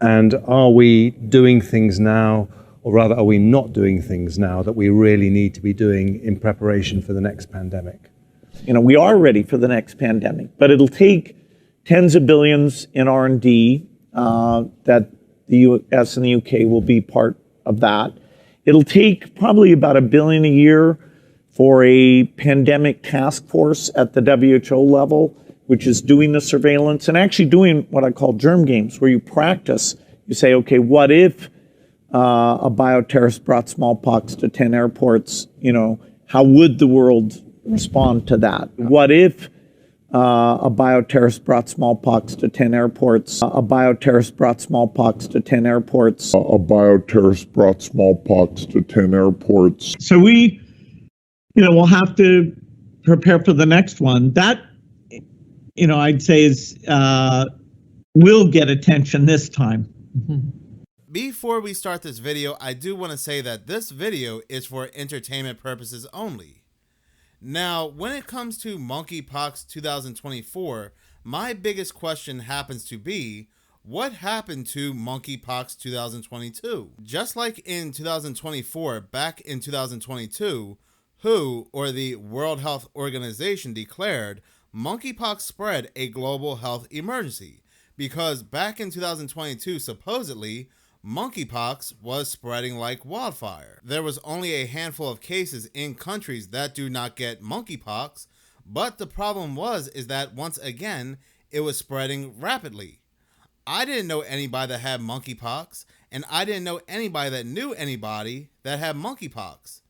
And are we doing things now, or rather are we not doing things now that we really need to be doing in preparation for the next pandemic? You know, we are ready for the next pandemic, but it'll take tens of billions in R&D that the US and the UK will be part of that. It'll take probably about $1 billion a year for a pandemic task force at the WHO level, which is doing the surveillance and actually doing what I call germ games, where you practice. You say, okay, what if a bioterrorist brought smallpox to 10 airports? You know, how would the world respond to that? What if a bioterrorist brought smallpox to 10 airports? A bioterrorist brought smallpox to 10 airports. A bioterrorist brought smallpox to 10 airports. So we, you know, we'll have to prepare for the next one. That, you know, I'd say is will get attention this time. Before we start this video, I do want to say that this video is for entertainment purposes only. Now, when it comes to Monkeypox 2024, my biggest question happens to be, what happened to Monkeypox 2022? Just like in 2024, back in 2022, WHO, or the World Health Organization, declared monkeypox spread a global health emergency because back in 2022, supposedly, monkeypox was spreading like wildfire. There was only a handful of cases in countries that do not get monkeypox, but the problem is that once again, it was spreading rapidly. I didn't know anybody that had monkeypox, and I didn't know anybody that knew anybody that had monkeypox.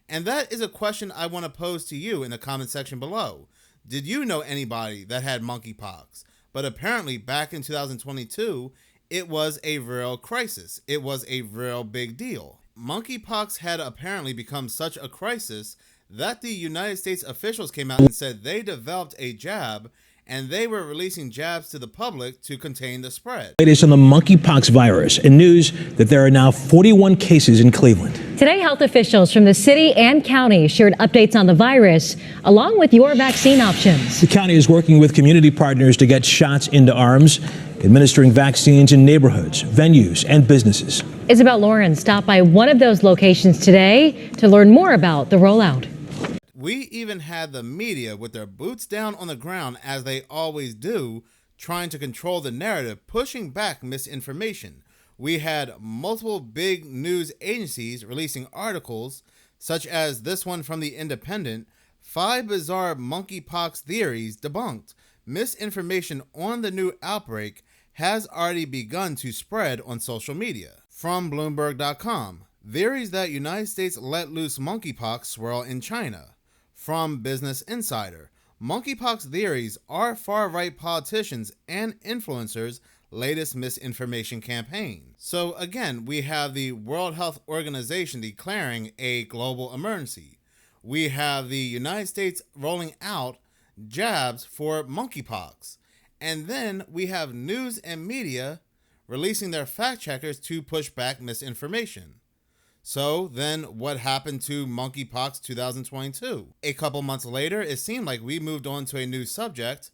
And that is a question I want to pose to you in the comment section below. Did you know anybody that had monkeypox? But apparently back in 2022, it was a real crisis. It was a real big deal. Monkeypox had apparently become such a crisis that the United States officials came out and said they developed a jab and they were releasing jabs to the public to contain the spread. Latest on the monkeypox virus and news that there are now 41 cases in Cleveland. Today, health officials from the city and county shared updates on the virus, along with your vaccine options. The county is working with community partners to get shots into arms, administering vaccines in neighborhoods, venues, and businesses. Isabel Lauren stopped by one of those locations today to learn more about the rollout. We even had the media with their boots down on the ground, as they always do, trying to control the narrative, pushing back misinformation. We had multiple big news agencies releasing articles, such as this one from The Independent, 5 bizarre monkeypox theories debunked. Misinformation on the new outbreak has already begun to spread on social media. From Bloomberg.com, theories that United States let loose monkeypox swirl in China. From Business Insider, monkeypox theories are far-right politicians and influencers' latest misinformation campaign. So again, we have the World Health Organization declaring a global emergency. We have the United States rolling out jabs for monkeypox. And then we have news and media releasing their fact checkers to push back misinformation. So then what happened to Monkeypox 2022? A couple months later, it seemed like we moved on to a new subject,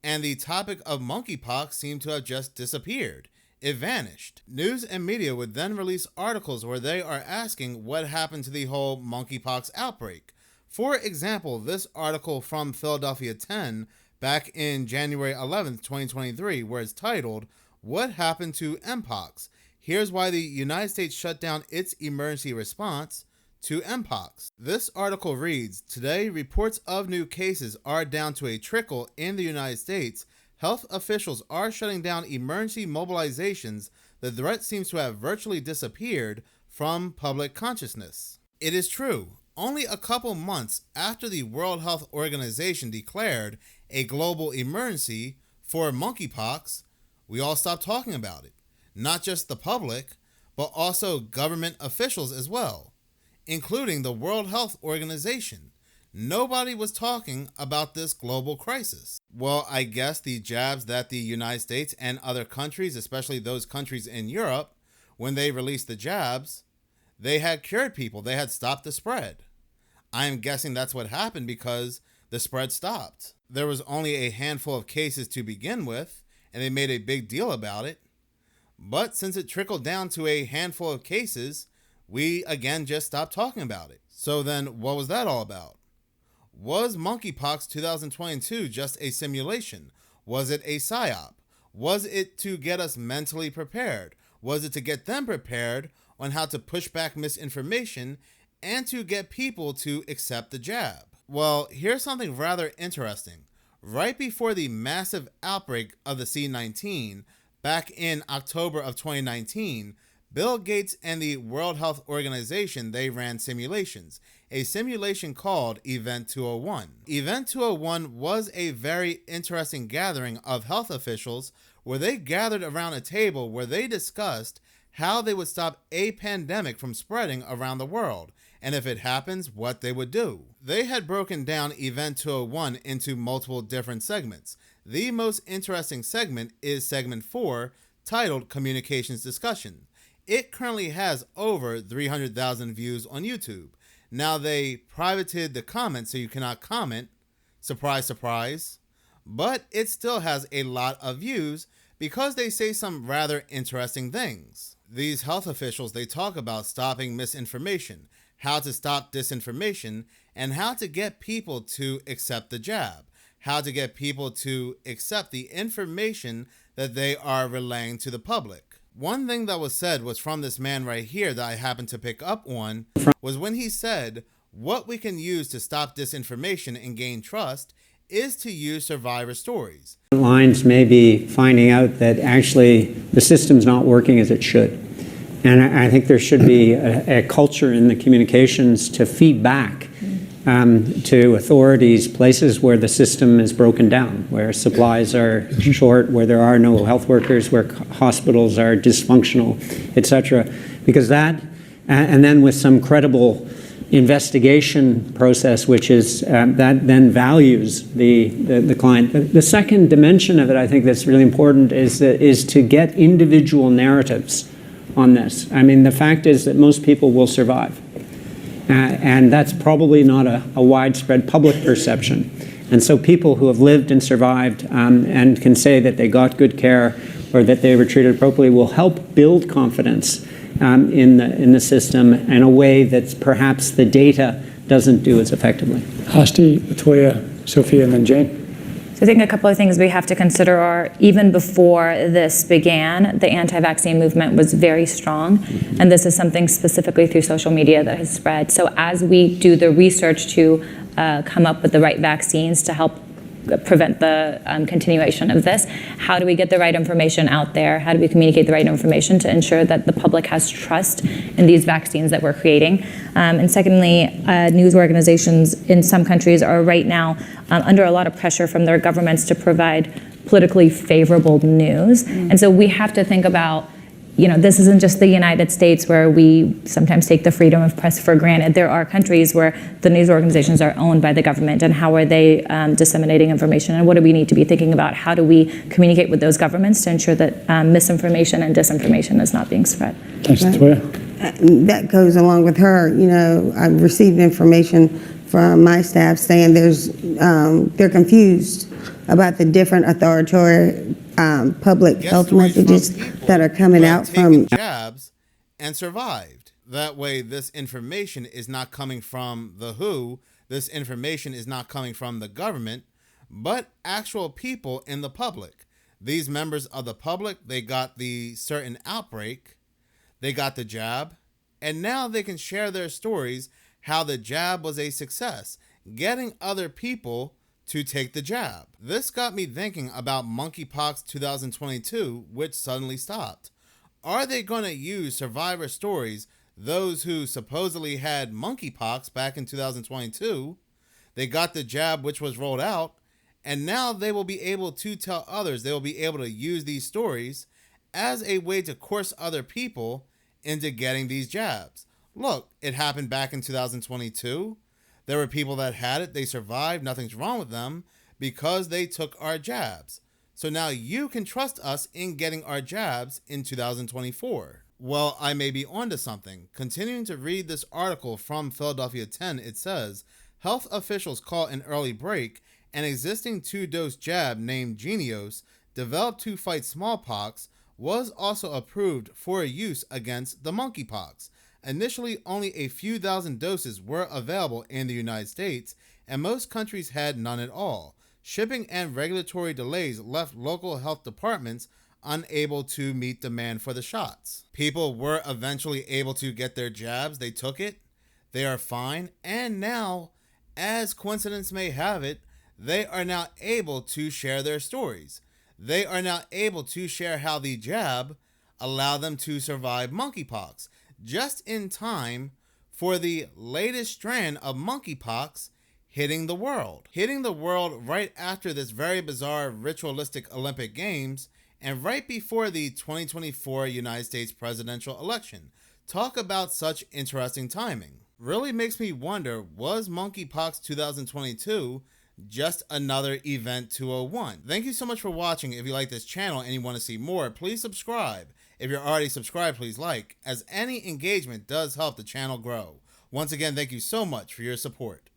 and the topic of monkeypox seemed to have just disappeared. It vanished. News and media would then release articles where they are asking what happened to the whole monkeypox outbreak. For example, this article from Philadelphia 10 back in January 11th, 2023, where it's titled, "What Happened to Mpox? Here's why the United States shut down its emergency response to Mpox." This article reads, "Today, reports of new cases are down to a trickle in the United States. Health officials are shutting down emergency mobilizations. The threat seems to have virtually disappeared from public consciousness." It is true. Only a couple months after the World Health Organization declared a global emergency for monkeypox, we all stopped talking about it. Not just the public, but also government officials as well, including the World Health Organization. Nobody was talking about this global crisis. Well, I guess the jabs that the United States and other countries, especially those countries in Europe, when they released the jabs, they had cured people. They had stopped the spread. I am guessing that's what happened because the spread stopped. There was only a handful of cases to begin with, and they made a big deal about it. But since it trickled down to a handful of cases, we again just stopped talking about it. So then what was that all about? Was monkeypox 2022 just a simulation? Was it a psyop? Was it to get us mentally prepared? Was it to get them prepared on how to push back misinformation and to get people to accept the jab? Well, here's something rather interesting. Right before the massive outbreak of the C-19, back in October of 2019, Bill Gates and the World Health Organization, they ran simulations, a simulation called Event 201. Event 201 was a very interesting gathering of health officials where they gathered around a table where they discussed how they would stop a pandemic from spreading around the world, and if it happens, what they would do. They had broken down Event 201 into multiple different segments. The most interesting segment is segment 4, titled Communications Discussion. It currently has over 300,000 views on YouTube. Now, they privated the comments so you cannot comment. Surprise, surprise. But it still has a lot of views because they say some rather interesting things. These health officials, they talk about stopping misinformation, how to stop disinformation, and how to get people to accept the jab, how to get people to accept the information that they are relaying to the public. One thing that was said was from this man right here that I happened to pick up on, was when he said, what we can use to stop disinformation and gain trust is to use survivor stories. Lines may be finding out that actually the system's not working as it should. And I think there should be a culture in the communications to feed back to authorities, places where the system is broken down, where supplies are short, where there are no health workers, where hospitals are dysfunctional, etc. Because that, and then with some credible investigation process, which is that then values the client. The second dimension of it, I think that's really important, is to get individual narratives on this. I mean, the fact is that most people will survive. And that's probably not a widespread public perception. And so people who have lived and survived and can say that they got good care or that they were treated appropriately will help build confidence in the system in a way that perhaps the data doesn't do as effectively. Hasti, Latoya, Sophia, and then Jane. So I think a couple of things we have to consider are, even before this began, the anti-vaccine movement was very strong, and this is something specifically through social media that has spread. So as we do the research to come up with the right vaccines to help prevent the continuation of this, how do we get the right information out there? How do we communicate the right information to ensure that the public has trust in these vaccines that we're creating? And secondly, news organizations in some countries are right now under a lot of pressure from their governments to provide politically favorable news. And so we have to think about, you know, this isn't just the United States where we sometimes take the freedom of press for granted. There are countries where the news organizations are owned by the government, and how are they disseminating information, and what do we need to be thinking about? How do we communicate with those governments to ensure that misinformation and disinformation is not being spread? Thanks, Latoya. That goes along with her. You know, I've received information from my staff saying they're confused about the different authoritarian public health messages that are coming out from jabs and survived. That way, this information is not coming from the WHO. This information is not coming from the government, but actual people in the public. These members of the public, they got the certain outbreak, they got the jab, and now they can share their stories how the jab was a success, getting other people to take the jab. This got me thinking about monkeypox 2022, which suddenly stopped. Are they going to use survivor stories, those who supposedly had monkeypox back in 2022, they got the jab which was rolled out, and now they will be able to tell others, they will be able to use these stories as a way to coerce other people into getting these jabs. Look, it happened back in 2022. There were people that had it, they survived, nothing's wrong with them because they took our jabs. So now you can trust us in getting our jabs in 2024. Well, I may be onto something. Continuing to read this article from Philadelphia 10, it says, health officials call an early break. An existing 2-dose jab named Genios, developed to fight smallpox, was also approved for use against the monkeypox. Initially, only a few thousand doses were available in the United States, and most countries had none at all. Shipping and regulatory delays left local health departments unable to meet demand for the shots. People were eventually able to get their jabs. They took it. They are fine. And now, as coincidence may have it, they are now able to share their stories. They are now able to share how the jab allowed them to survive monkeypox, just in time for the latest strand of monkeypox hitting the world. Hitting the world right after this very bizarre ritualistic Olympic Games and right before the 2024 United States presidential election. Talk about such interesting timing. Really makes me wonder, was monkeypox 2022 just another event 201? Thank you so much for watching. If you like this channel and you want to see more, please subscribe. If you're already subscribed, please like, as any engagement does help the channel grow. Once again, thank you so much for your support.